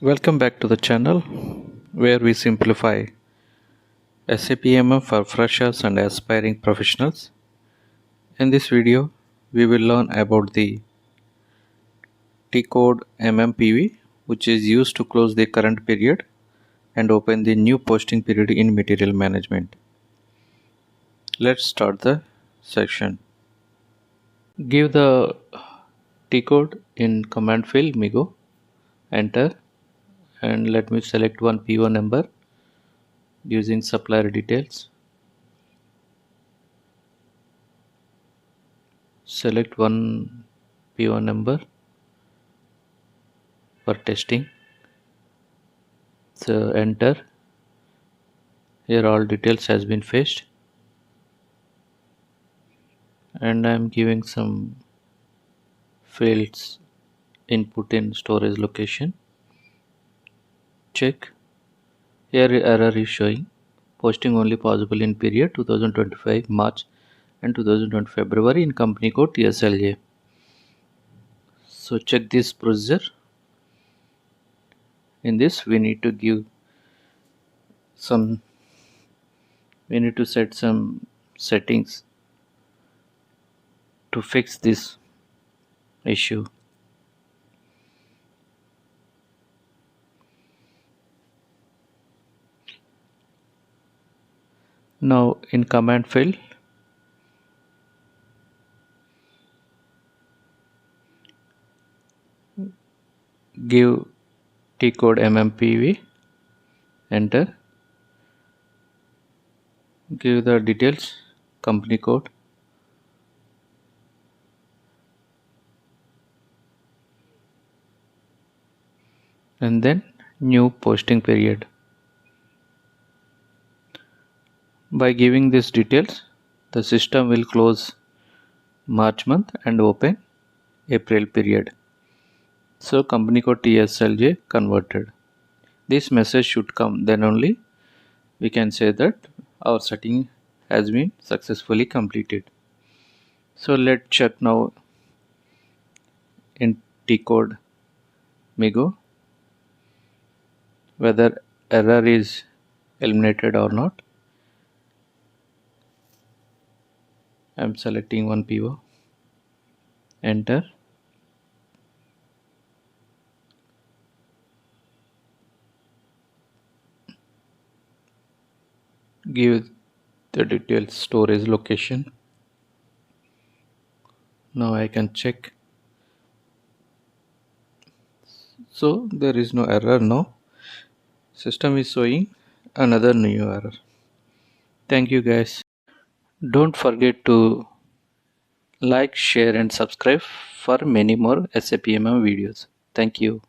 Welcome back to the channel where we simplify SAP MM for freshers and aspiring professionals. In this video, we will learn about the T-code MMPV, which is used to close the current period and open the new posting period in material management. Let's start the section. Give the T-code in command field MIGO, enter, and let me select one PO number using supplier details. Select one PO number for testing. So enter. Here all details has been fetched, and I am giving some fields input in storage location. Check. Here error is showing posting only possible in period 2025 March and 2020 February in company code TSLJ. So check this procedure. In this we need to set some settings to fix this issue. Now in command field, give T-code MMPV, enter, give the details, company code, and then new posting period. By giving these details, the system will close March month and open April period. So company code TSLJ converted. This message should come, then only we can say that our setting has been successfully completed. So let's check now in T-code MIGO whether error is eliminated or not. I am selecting one PO, enter, give the details storage location. Now I can check. So there is no error now. System is showing another new error. Thank you guys. Don't forget to like, share and subscribe for many more SAP MM videos. Thank you.